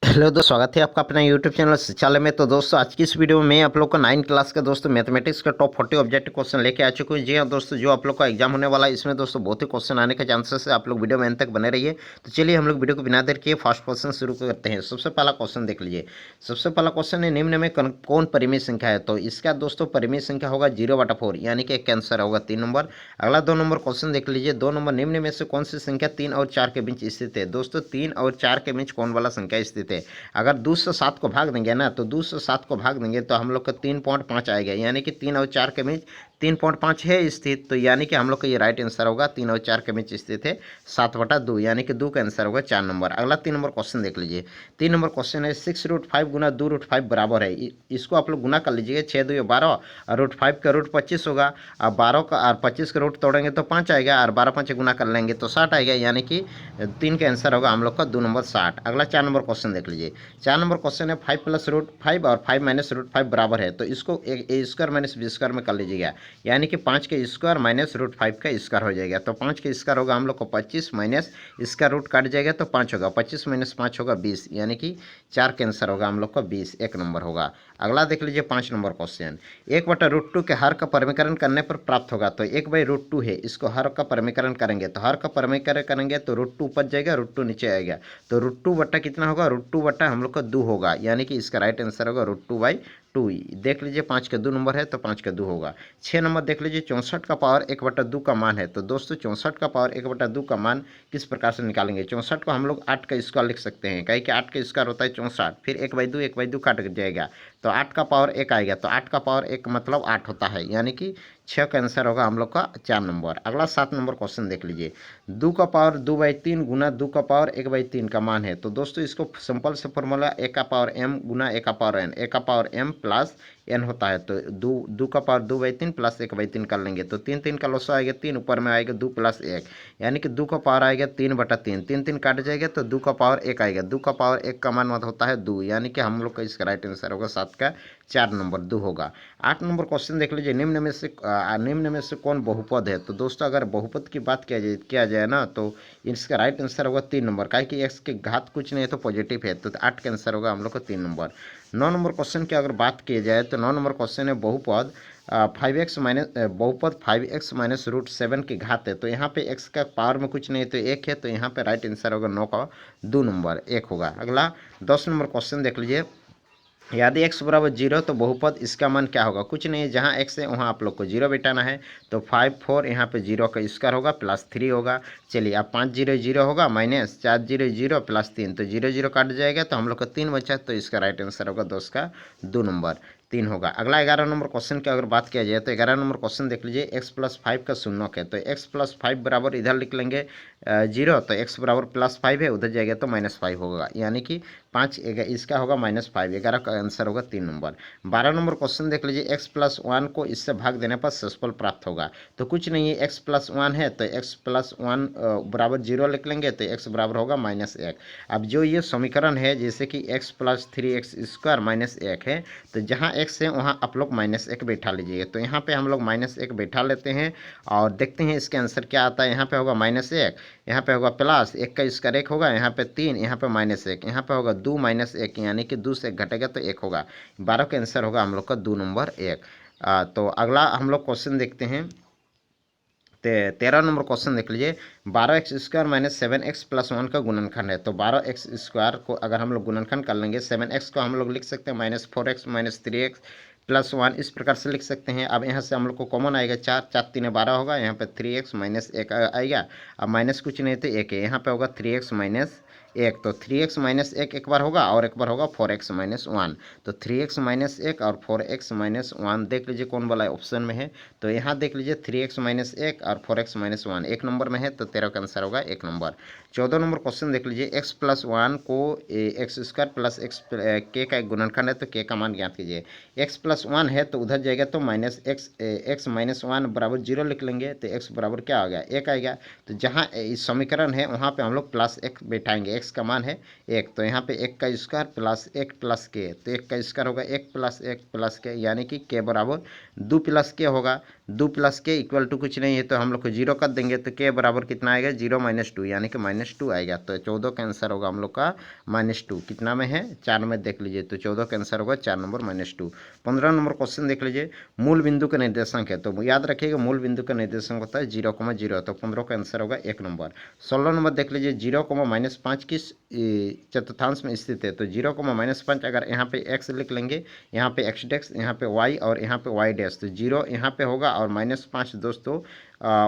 Hello दोस्तों, स्वागत है आपका अपना यूट्यूब चैनल शिक्षालय में। तो दोस्तों, आज की इस वीडियो में मैं आप लोग को 9 क्लास का दोस्तों मैथमेटिक्स का टॉप 40 ऑब्जेक्टिव क्वेश्चन लेके आ चुका हूँ। जी हाँ दोस्तों, जो आप लोग का एग्जाम होने वाला है इसमें दोस्तों बहुत ही क्वेश्चन आने का चांसेस है। आप लोग वीडियो में अंत तक बने रहिए। तो चलिए हम लोग वीडियो को बिना देर किए फर्स्ट क्वेश्चन शुरू करते हैं। सबसे पहला क्वेश्चन देख लीजिए। सबसे पहला क्वेश्चन है, निम्न में कौन परिमेय संख्या है? तो इसका दोस्तों परिमेय संख्या होगा 0/4, यानी कि एक आंसर होगा 3 नंबर। अगला 2 नंबर क्वेश्चन देख लीजिए। 2 नंबर, निम्न में से कौन सी संख्या 3 और 4 के बीच स्थित है? दोस्तों 3 और 4 के बीच कौन वाला संख्या स्थित है? अगर 2 से 7 को भाग देंगे ना, तो 2 से 7 को भाग देंगे तो हम लोग का 3.5 आएगा, यानी कि 3 और 4 के बीच 3.5 है स्थित। तो यानी कि हम लोग का ये राइट आंसर होगा, 3 और 4 के बीच स्थित है 7/2, यानी कि 2 का आंसर होगा 4 नंबर। अगला 3 नंबर क्वेश्चन देख लीजिए। 3 नंबर क्वेश्चन है, 6√5 गुना 2√5 बराबर है। इसको आप लोग गुना कर लीजिएगा, 6×2 12 और √5 का रूट 25 होगा। और 12 का और 25 का रूट तोड़ेंगे तो 5 आएगा, और 12 5 गुना कर लेंगे तो 60 आएगा, यानी कि 3 का आंसर होगा हम लोग का 2 नंबर 60। अगला 4 नंबर क्वेश्चन देख लीजिए। 4 नंबर क्वेश्चन है, 5 + √5 और 5 - √5 बराबर है। तो इसको ए स्क्वायर माइनस बी स्क्वायर में कर लीजिएगा, यानी कि 5 के स्क्वायर माइनस √5 का स्क्वायर हो जाएगा। तो 5 के स्क्वायर होगा हम लोग को 25, माइनस इसका रूट काट जाएगा तो 5 होगा। 25 - 5 होगा 20, यानी कि 4 का आंसर होगा हम लोग का 20, 1 नंबर होगा। अगला देख लीजिए 5 नंबर क्वेश्चन। 1/√2 के हर का परिमीकरण करने पर प्राप्त होगा। तो 1/√2 है, इसको हर का परिमीकरण करेंगे तो हर का परिमीकरण करेंगे तो √2 ऊपर जाएगा, √2 नीचे आएगा। तो √2 बट्टा कितना होगा? √2 बट्टा हम लोग का 2 होगा, यानी कि इसका राइट आंसर होगा √2/2। देख लीजिए 5 का 2 नंबर है तो 5 का 2 होगा। 6 नंबर देख लीजिए। 64 का पावर 1/2 का मान है। तो दोस्तों 64 का पावर 1/2 का मान किस प्रकार से निकालेंगे? 64 को हम लोग 8 का स्क्वायर लिख सकते हैं, कहीं कि 8 का स्क्वायर होता है 64, फिर 1/2 काट जाएगा तो 8 का पावर 1 आएगा। तो 8 का पावर 1 मतलब 8 होता है, यानी कि 6 का आंसर होगा हम लोग का 4 नंबर। अगला 7 नंबर क्वेश्चन देख लीजिए। 2 का पावर 2/3 गुना 2 का पावर 1/3 का मान है। तो दोस्तों इसको सिंपल से फॉर्मूला a का पावर m गुना a का पावर n, a का पावर m प्लस n होता है। तो 2 का पावर 2/3 प्लस 1/3 कर लेंगे तो 3 3 का लॉस आएगा, 3 ऊपर में आएगा 2 + 1, यानी कि 2 का पावर आएगा 3/3, 3 3 काट जाएगा तो 2 का पावर 1 आएगा। 2 का पावर 1 का मान होता है 2, यानी कि हम लोग का इसका राइट आंसर होगा 7 का 4 नंबर 2 होगा। 8 नंबर क्वेश्चन देख लीजिए। निम्न में से कौन बहुपद है? तो दोस्तों अगर बहुपद की बात किया जाए ना, तो इसका राइट आंसर होगा 3 नंबर, काहे कि एक्स के घात कुछ नहीं है तो पॉजिटिव है। तो 8 का आंसर होगा हम लोग को 3 नंबर। 9 नंबर क्वेश्चन की अगर बात की जाए तो 9 नंबर क्वेश्चन है, बहुपद 5x माइनस बहुपद 5x - √7 की घात है। तो यहाँ पे x का पावर में कुछ नहीं है तो 1 है, तो यहाँ पे राइट आंसर होगा 9 का 2 नंबर 1 होगा। अगला 10 नंबर क्वेश्चन देख लीजिए। यदि x = 0 तो बहुपद इसका मान क्या होगा? कुछ नहीं है, जहाँ x है वहाँ आप लोग को 0 बिठाना है। तो 5 4 यहाँ पे 0 का स्क्वायर होगा प्लस 3 होगा। चलिए अब 5 0 0 होगा माइनस 4 0 0 प्लस 3, तो 0 0 काट जाएगा तो हम लोग को 3 बचा। तो इसका राइट आंसर होगा 10 का 2 नंबर 3 होगा। अगला 11 नंबर क्वेश्चन की अगर बात किया जाए तो 11 नंबर क्वेश्चन देख लीजिए। x + 5 का शून्यक है। तो x + 5 बराबर इधर लिख लेंगे 0, तो x बराबर +5 है, उधर जाएगा तो -5 होगा, यानी कि 5 इसका होगा -5, 11 का आंसर होगा 3 नंबर। 12 नंबर क्वेश्चन देख लीजिए। x + 1 को इससे भाग देने पर शेषफल प्राप्त होगा। तो कुछ नहीं है, x + 1 है तो x + 1 बराबर 0 लिख लेंगे तो x बराबर होगा -1। अब जो ये समीकरण है, जैसे कि x + 3x² - 1 है, तो जहाँ x है वहाँ आप लोग -1 बैठा लीजिएगा। तो यहाँ पे हम लोग -1 बैठा लेते हैं और देखते हैं इसके आंसर क्या आता है। यहाँ पे होगा -1, यहाँ पे होगा प्लस 1 का स्क्वायर 1 होगा, यहाँ पे 3, यहाँ पे -1, यहाँ पे होगा 2 - 1, यानी कि 2 से 1 घटेगा तो 1 होगा। 12 का आंसर होगा हम लोग का 2 नंबर 1। तो अगला हम लोग क्वेश्चन देखते हैं। 13 नंबर क्वेश्चन देख लीजिए। 12x² - 7x + 1 का गुणनखंड है। तो 12x² को अगर हम लोग गुणनखंड कर लेंगे, 7x को हम लोग लिख सकते हैं -4x - 3x + 1, इस प्रकार से लिख सकते हैं। अब यहाँ से हम लोग को कॉमन आएगा 4, 4 3 12 होगा, यहाँ पे 3x - 1 आएगा। अब माइनस कुछ नहीं तो 1 है, यहाँ पे होगा 3x - 1, तो 3x - 1 एक बार होगा और एक बार होगा 4x - 1। तो 3x - 1 और 4x - 1 देख लीजिए कौन वाला ऑप्शन में है। तो यहाँ देख लीजिए 3x - 1 और 4x - 1 एक नंबर में है, तो 13 का आंसर होगा 1 नंबर। 14 नंबर क्वेश्चन देख लीजिए। x + 1 को x² + x k का एक गुणनखंड है, तो k का मान ज्ञात कीजिए। x + 1 है तो उधर जाएगा तो x - 1 बराबर 0 लिख लेंगे, तो x बराबर क्या आ गया? 1 आएगा। तो जहाँ इस समीकरण है वहाँ पे हम लोग +1 बैठाएंगे, x का मान है 1, तो यहाँ पे 1 का स्क्वायर प्लस 1 प्लस k, तो 1 का स्क्वायर होगा 1 + 1 + k, यानी कि k बराबर 2 + k होगा। 2 + k = कुछ नहीं है तो हम लोग को 0 कर देंगे, तो k बराबर कितना आएगा? 0 - 2, यानी कि -2 आएगा। तो 14 का आंसर होगा हम लोग का -2। कितना में है? 4 में देख लीजिए। तो 14 का आंसर होगा 4 नंबर -2। 15 नंबर क्वेश्चन देख लीजिए। मूल बिंदु का निर्देशांक है, तो याद रखिएगा मूल बिंदु का निर्देशांक होता है 0,0। तो 15 का आंसर होगा 1 नंबर। 16 नंबर देख लीजिए। 0,-5 किस चतुर्थांश में स्थित है? तो 0,-5 अगर यहाँ पे x लिख लेंगे, यहाँ पे x डैश, यहाँ पे y और यहाँ पे y डैश। तो 0 यहाँ पे होगा और -5 दोस्तों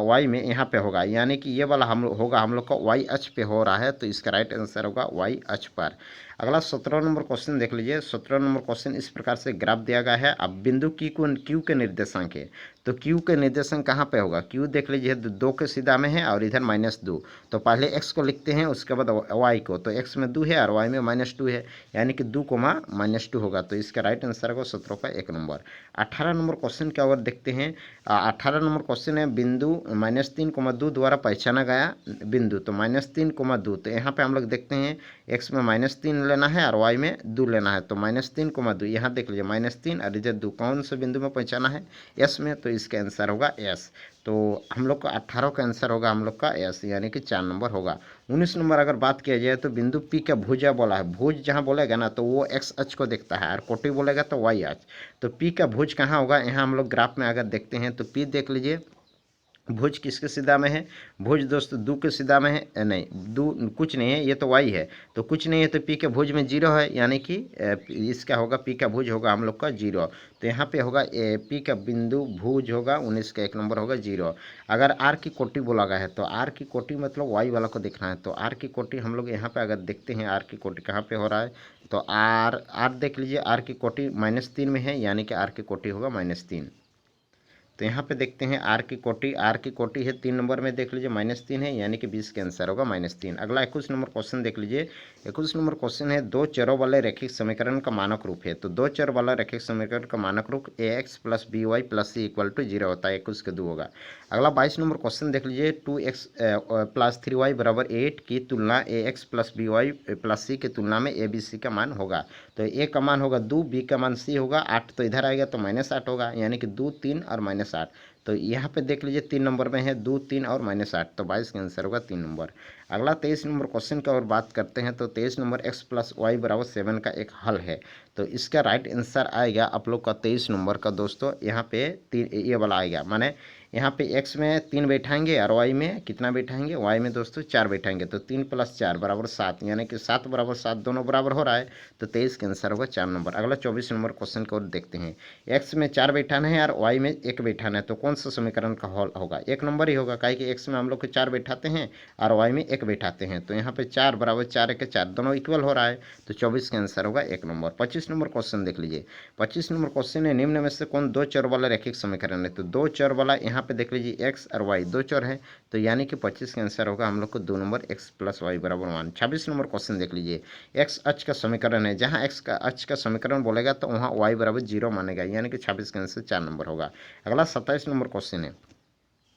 y में यहाँ पे होगा, यानी कि ये वाला हम होगा हम लोग का y अक्ष पे हो रहा है। तो इसका राइट आंसर होगा y अक्ष पर। अगला 17 नंबर क्वेश्चन देख लीजिए। 17 नंबर क्वेश्चन इस प्रकार से ग्राफ दिया गया है। अब बिंदु Q के निर्देशांक है, तो Q के निर्देशांक कहाँ पे होगा? Q देख लीजिए 2 के सीधा में है और इधर -2। तो पहले x को लिखते हैं, उसके बाद y को। तो x में 2 है और y में -2 है, यानी कि 2, -2 होगा। तो इसका राइट आंसर होगा 17 का 1 नंबर। 18 नंबर क्वेश्चन क्या और देखते हैं। 18 नंबर क्वेश्चन है बिंदु -3,2 द्वारा पहचाना गया बिंदु। तो -3,2, तो यहाँ पे हम लोग देखते हैं x में -3 लेना है और y में 2 लेना है। तो -3,2 यहाँ देख लीजिए, -3 और इधर 2 कौन से बिंदु में पहचाना है? S में। तो इसका आंसर होगा S। तो हम लोग का 18 का आंसर होगा हम लोग का S, यानी कि 4 नंबर होगा। 19 नंबर अगर बात किया जाए तो बिंदु P का भुजा बोला है। भुज जहाँ बोलेगा ना तो वो x अक्ष को देखता है और कोटि बोलेगा तो y अक्ष। तो P का भुज कहाँ होगा? यहाँ हम लोग ग्राफ में अगर देखते हैं तो P देख लीजिए, भुज किसके सीधा में है? भुज दोस्तों 2 के सीधा में है। नहीं, 2 कुछ नहीं है, ये तो y है। तो कुछ नहीं है तो p के भुज में 0 है, यानी कि इसका होगा p का भुज होगा हम लोग का 0। तो यहाँ पे होगा p का बिंदु भुज होगा 19 का 1 नंबर होगा 0। अगर r की कोटि बोला गया है तो r की कोटि मतलब y वाला को देखना है। तो r की कोटि हम लोग यहाँ पे अगर देखते हैं r की कोटि कहाँ पे हो रहा है, तो r देख लीजिए, r की कोटि -3 में है, यानी कि r की कोटि होगा -3। तो यहाँ पे देखते हैं r की कोटि है 3 नंबर में, देख लीजिए -3 है, यानी कि 20 का आंसर होगा -3। अगला 21 नंबर क्वेश्चन देख लीजिए। 21 नंबर क्वेश्चन है 2 चरों वाले रैखिक समीकरण का मानक रूप है। तो 2 चर वाला रैखिक समीकरण का मानक रूप ax + by + c = 0 होता है। 21 के 2 होगा। अगला 22 नंबर क्वेश्चन देख लीजिए। 2x + 3y = 8 की तुलना ax + by + c की तुलना में a b c का मान होगा। तो a का मान होगा 2, b का मान c होगा, 8 तो इधर आएगा तो -8 होगा, यानी कि 2, 3 और -8। तो यहाँ पे देख लीजिए 3 नंबर में है 2, 3 और -8। तो 22 का आंसर होगा 3 नंबर। अगला 23 नंबर क्वेश्चन की और बात करते हैं। तो 23 नंबर x + y = 7 का एक हल है। तो इसका राइट आंसर आएगा आप लोग का 23 नंबर का दोस्तों, यहाँ पे 3 ये वाला आएगा। माने यहाँ पे x में 3 बैठाएंगे और y में कितना बैठाएंगे? y में दोस्तों 4 बैठाएंगे। तो 3 + 4 = 7, यानी कि 7 = 7 दोनों बराबर हो रहा है। तो 23 का आंसर होगा 4 नंबर। अगला 24 नंबर क्वेश्चन को देखते हैं। x में 4 बैठाना है और y में 1 बैठाना है, तो कौन सा समीकरण का हल होगा? 1 नंबर ही होगा, काहे कि x में हम लोग को 4 बैठाते हैं और y में 1 बैठाते हैं। तो यहाँ पे 4 = 4, 1 4 दोनों इक्वल हो रहा है। तो 24 का आंसर होगा 1 नंबर। 25 नंबर क्वेश्चन देख लीजिए। 25 नंबर क्वेश्चन है निम्न में से कौन 2 चर वाला रैखिक समीकरण है? तो 2 चर वाला यहाँ पे देख लीजिए x और y 2 चर है। तो यानी कि 25 का आंसर होगा हम लोग को 2 number x + y = 1। 26 number question देख लीजिए। x अक्ष का समीकरण है, जहाँ x का अक्ष का समीकरण बोलेगा तो वहाँ y = 0 मानेगा, यानी कि 26 का आंसर 4 नंबर होगा। अगला 27 नंबर क्वेश्चन है।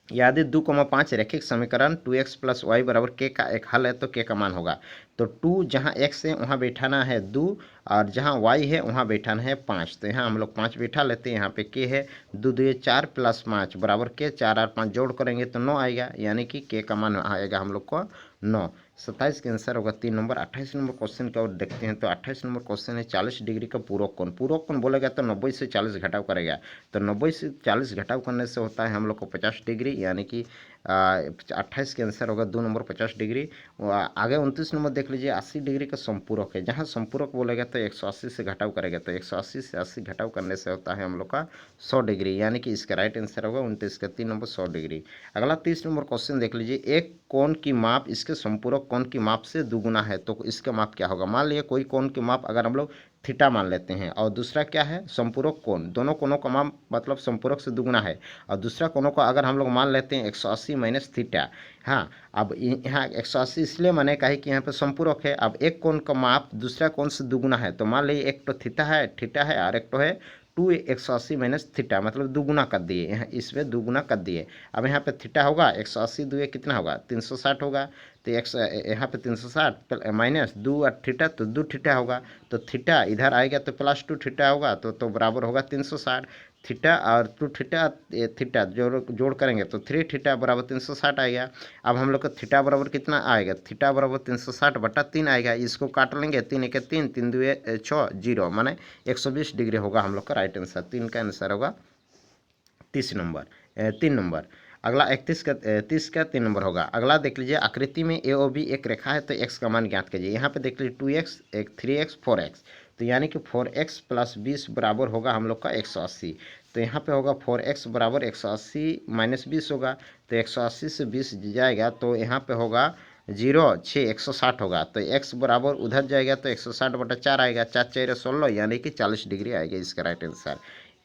यदि 2,5 रैखिक समीकरण 2x + y = k का एक हल है तो k का मान होगा। तो 2 जहाँ x है वहाँ बैठाना है 2 और जहाँ y है वहाँ बैठाना है 5। तो यहाँ हम लोग 5 बैठा लेते हैं। यहाँ पे k है 2 2 4 + 5 = k। 4 और 5 जोड़ करेंगे तो 9 आएगा, यानी कि k का मान आएगा हम लोग को 9। 27 का आंसर होगा 3 नंबर। 28 नंबर क्वेश्चन की ओर देखते हैं। तो 28 नंबर क्वेश्चन है 40 डिग्री का पूरक कोण। पूरक कोण बोलेगा तो 90 से 40 घटाव करेगा। तो 90 से 40 घटाव करने से होता है हम लोग को 50 डिग्री, यानी कि 28 के आंसर होगा 2 नंबर 50 डिग्री। आगे 29 नंबर देख लीजिए। 80 डिग्री का संपूरक है, जहाँ संपूरक बोलेगा तो 180 से घटाव करेगा। तो 180 से 80 घटाव करने से होता है हम लोग का 100 डिग्री, यानी कि इसका राइट आंसर होगा 29 का 3 नंबर 100 डिग्री। अगला 30 नंबर क्वेश्चन देख लीजिए। एक कोण की माप इसके संपूरक कोण की माप से दुगुना है, तो इसका माप क्या होगा? मान लीजिए कोई कोण की माप अगर हम लोग थीटा मान लेते हैं और दूसरा क्या है? संपूरक कोण। दोनों कोणों का माप मतलब संपूरक से दुगुना है और दूसरा कोणों को अगर हम लोग मान लेते हैं 180 - थीटा। हाँ, अब यहाँ 180 इसलिए माने काहे कि यहाँ पे संपूरक है। अब एक कोण का माप दूसरा कोण से दुगुना है, तो मान लीजिए एक तो थीटा है और एक तो है 2 180 - थीटा, मतलब दुगुना कर दिए। यहाँ इसमें दुगुना कर दिए। अब यहाँ पे थीटा होगा 180 2 कितना होगा? 360 होगा। तो यहाँ पे 360 माइनस 2 और थीटा, तो 2 थीटा होगा। तो थीटा इधर आएगा तो +2 थीटा होगा, तो बराबर होगा 360। थीटा और 2 थीटा थीटा जोड़ करेंगे तो 3 थीटा बराबर 360 आएगा। अब हम लोग का थीटा बराबर कितना आएगा, थीटा बराबर 360/3 आएगा। इसको काट लेंगे, 3 1 3, 3 2 6, 0 माने 120 डिग्री होगा हम लोग का राइट आंसर। 3 का आंसर होगा 3 नंबर। अगला 30 का 3 नंबर होगा। अगला देख लीजिए, आकृति में ए और बी एक रेखा है तो एक्स का मान ज्ञात कीजिए। यहाँ पे देख लीजिए 2x, एक 3x, 4x, तो यानी कि 4x प्लस 20 बराबर होगा हम लोग का 180। तो यहाँ पे होगा 4x बराबर 180 माइनस 20 होगा, तो 180 से 20 जाएगा तो यहाँ पे होगा 0 6 160 होगा। तो x बराबर उधर जाएगा तो 160/4 आएगा, 4 4 16 यानी कि 40 डिग्री आएगा इसका राइट आंसर।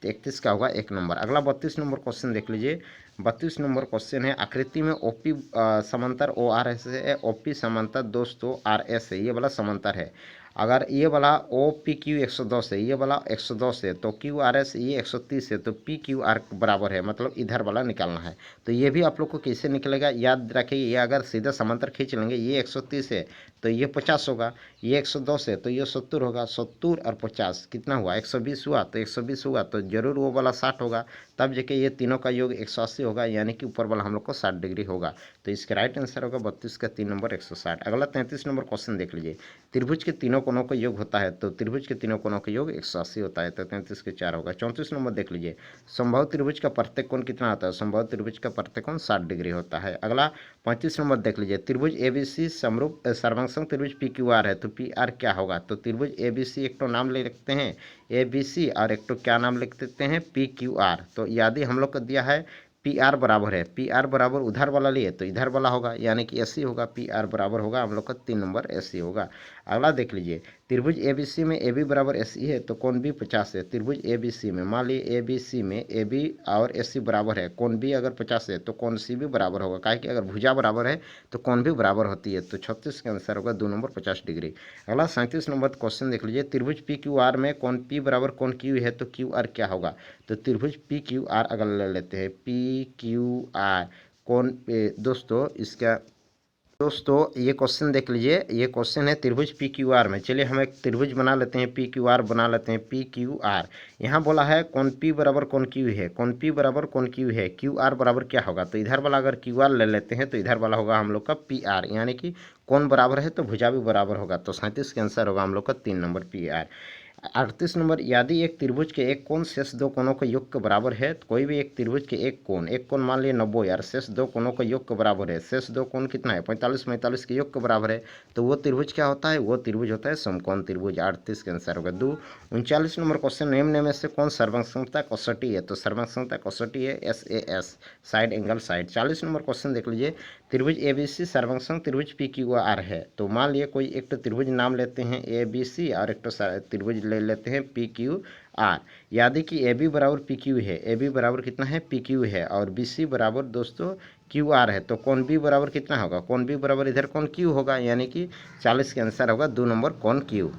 तो 31 का होगा 1 नंबर। अगला 32 नंबर क्वेश्चन देख लीजिए। 32 नंबर क्वेश्चन है, आकृति में ओपी समांतर ओ आर एस है, ओपी समांतर दोस्तों आर एस है, ये वाला समांतर है। अगर ये वाला ओ पी क्यू 110 है, ये वाला 110 है, तो क्यू आर एस ये 130 है, तो पी क्यू आर बराबर है, मतलब इधर वाला निकालना है। तो ये भी आप लोग को कैसे निकलेगा याद रखिए, ये अगर सीधा समांतर खींच लेंगे, ये 130 है तो ये 50 होगा, ये 110 है तो ये 70 होगा, 70 और 50 कितना हुआ, 120 हुआ, तो 120 हुआ तो जरूर वो वाला 60 होगा, तब जाके ये तीनों का योग 180 होगा, यानी कि ऊपर वाला हम लोग को 60 डिग्री होगा। तो इसका राइट आंसर होगा 32 का 3 नंबर 160। अगला 33 नंबर क्वेश्चन देख लीजिए। त्रिभुज के तीनों कोनों का योग होता है, तो त्रिभुज के तीनों कोनों का योग 180 होता है, तो 33 के 4 होगा। 34 नंबर देख लीजिए, संभव त्रिभुज का प्रत्येक कोण कितना होता है, संभव त्रिभुज का प्रत्येक कोण 60 डिग्री होता है। अगला 35 नंबर देख लीजिए, त्रिभुज एबीसी समरूप सर्वसंग त्रिभुज पी क्यू आर है, तो पी आर क्या होगा, तो त्रिभुज एबीसी एक तो नाम ले रखते हैं एबीसी और एक तो क्या नाम लिख देते हैं पी क्यू आर। तो यदि हम लोग को दिया है पी आर बराबर है, पी आर बराबर उधर वाला लिए तो इधर वाला होगा, यानी कि एस सी होगा, पी आर बराबर होगा हम लोग का 3 नंबर एस सी होगा। अगला देख लीजिए, त्रिभुज ए बी सी में ए बी बराबर एस सी है तो कोण बी 50 है। त्रिभुज ए बी सी में मान लीजिए ए बी सी में ए बी और एस सी बराबर है, कोण बी अगर 50 है तो कोण सी भी बराबर होगा, काहे कि अगर भुजा बराबर है तो कोण भी बराबर होती है। तो 36 का आंसर होगा 2 नंबर 50 डिग्री। अगला 37 नंबर क्वेश्चन देख लीजिए, त्रिभुज पी क्यू आर में कोण पी बराबर कोण क्यू है, तो क्यू आर क्या होगा, तो त्रिभुज पी क्यू आर अगर ले लेते हैं पी क्यू आर कौन दोस्तों, इसका दोस्तों ये क्वेश्चन देख लीजिए, ये क्वेश्चन है त्रिभुज पी क्यू आर में। चलिए हम एक त्रिभुज बना लेते हैं, पी क्यू आर बना लेते हैं, पी क्यू आर। यहाँ बोला है कौन पी बराबर कौन क्यू है, कौन पी बराबर कौन क्यू है, क्यू आर बराबर क्या होगा, तो इधर वाला अगर क्यू आर ले लेते हैं तो इधर वाला होगा हम लोग का पी आर, यानी कि कौन बराबर है तो भुजा भी बराबर होगा। तो 37 का आंसर होगा हम लोग का 3 नंबर पी आर। 38 नंबर, यदि एक त्रिभुज के एक कोण शेष दो कोणों के योग के बराबर है, तो कोई भी एक त्रिभुज के एक कोण मान लिए 90 यार, शेष दो कोणों के योग के बराबर है, शेष दो कोण कितना है 45 45 के योग के बराबर है, तो वो त्रिभुज क्या होता है, वो त्रिभुज होता है समकोण त्रिभुज। 38 का आंसर होगा 2। 39 नंबर क्वेश्चन, निम्न में से कौन सर्वसंगता कसौटी है, तो सर्वसंगता कसौटी है SAS side angle side. 40 number question देख लीजिए, त्रिभुज ABC सर्वसंग त्रिभुज PQR है, तो मान लिए कोई एक तो त्रिभुज नाम लेते हैं ABC और एक तो त्रिभुज ले लेते हैं PQR। यदि कि AB बराबर PQ है, AB बराबर कितना है PQ है, और BC बराबर दोस्तों QR है, तो कोण B बराबर कितना होगा, कोण B बराबर इधर कोण Q होगा, यानी कि 40 के आंसर होगा 2 नंबर कोण Q।